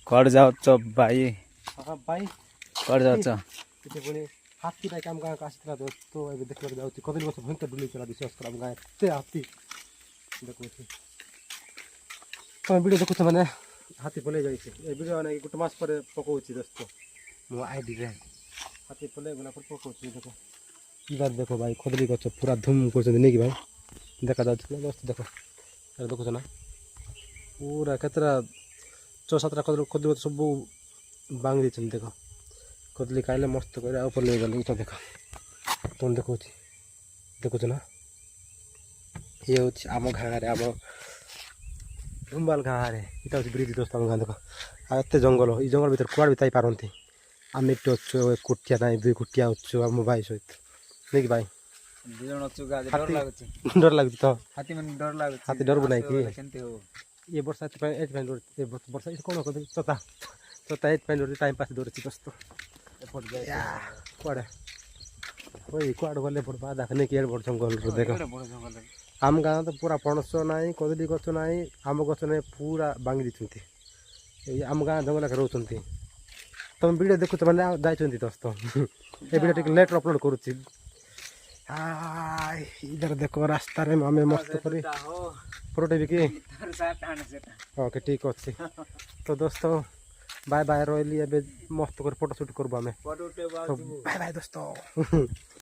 କୁଆଡ଼େ ଯାଉଛ ଭାଇ? ହଁ ଭାଇ କୁଆଡ଼େ ଯାଉଛ? ଏଠି ପୁଣି ହାତୀଟା ଆମ ଗାଁକୁ ଆସିଥିଲା ତ ଏବେ ଦେଖିବାକୁ ଯାଉଛି କଦଳୀ ଗଛ ଭୟଙ୍କର ବୁଲିଥିଲା ବିଶ୍ୱାସ କର ଆମ ଗାଁ ଏତେ ହାତୀ ଦେଖୁଛି। ତମେ ଭିଡ଼ିଓ ଦେଖୁଛ ମାନେ ହାତୀ ପଳେଇ ଯାଇଛି ଏ ଭିଡ଼ିଓ ମାନେ ଗୋଟେ ମାସ ପରେ ପକଉଛି ଦୋସ୍ତ ମୋ ଆଇଡ଼ିରେ ହାତୀ ପଳେଇ ଗଲା ପରେ ପକଉଛି ଦେଖ ଏবার ଦେଖ ଭାଇ କଦଳୀ ଗଛ ପୁରା ଧୁମ୍ କରୁଛନ୍ତି ନେଇକି ଭାଇ ଦେଖାଯାଉଛି ନା ଦୋସ୍ତ ଦେଖ ଦେଖୁଛ ନା ପୁରା କେତେଟା 6-7ଟା କଦଳୀ ଗଛ ସବୁ ଭାଙ୍ଗି ଦେଇଛନ୍ତି ଦେଖ କଦଳୀ ଖାଇଲେ ମସ୍ତ କରି ଆଉ ପଲେଇ ଗଲେ ଏଇଟା ଦେଖ ତୁମେ ଦେଖୁଛ ନା ଇଏ ହେଉଛି ଆମ ଗାଁରେ ଆମ ଧୁମ୍ବାଲ ଗାଁରେ ଏଇଟା ହେଉଛି ବ୍ରିଜ ଦୋସ୍ତ ଆମ ଗାଁ ଦେଖ ଆଉ ଏତେ ଜଙ୍ଗଲ ଏଇ ଜଙ୍ଗଲ ଭିତରେ କୁଆଡ଼େ ବି ଥାଇପାରନ୍ତି ଆମେ ଏଠି ଅଛୁ କୋଟିଆ ନାହିଁ 2 କୋଟିଆ ଅଛୁ ଆମ ଭାଇ ସହିତ ନାଇକି ଭାଇ 2 ଜଣ ଅଛୁ ଡର ଲାଗୁଛି ତ ହାତୀ ମାନେ ଡର ଲାଗୁଛି ହାତୀ ଡରବୁ ନାହିଁ କି କେମିତି ହବ ଏ ବର୍ଷା ଏଥିପାଇଁ ବର୍ଷା କ'ଣ କରିବି ଚତା ଏଥିପାଇଁ ଡରୁଛି ଟାଇମ୍ ପାସ୍ ଧରୁଛି ଦୋସ୍ତ ଏପଟେ ଯାଇ କୁଆଡ଼େ କୁଆଡ଼େ ଗଲେ ପଡ଼ ବାଧା ନେଇକି ଏଡ଼େ ବଡ଼ ଜଙ୍ଗଲରୁ ଦେଖ ବଡ଼ ଜଙ୍ଗଲ ଆମ ଗାଁ ତ ପୁରା ପଣସ ନାହିଁ କଦଳୀ ଗଛ ନାହିଁ ଆମ୍ବ ଗଛ ନାହିଁ ପୁରା ଭାଙ୍ଗି ଦେଇଛନ୍ତି ଏଇ ଆମ ଗାଁ ଜଙ୍ଗଲରେ ରହୁଛନ୍ତି ତମେ ଭିଡ଼ିଓ ଦେଖୁଛ ମାନେ ଯାଇଛନ୍ତି ଦୋସ୍ତ ଏ ଭିଡ଼ିଓ ଟିକେ ଲେଟ୍ରେ ଅପଲୋଡ଼ କରୁଛି इधर देखो रास्ता रे हमें मस्त करी फोटो भी की ओके ठीक अच्छे तो दोस्तों बाय बाय रही मस्त कर फोटो शूट करबो हमें बाय बाय दोस्तों।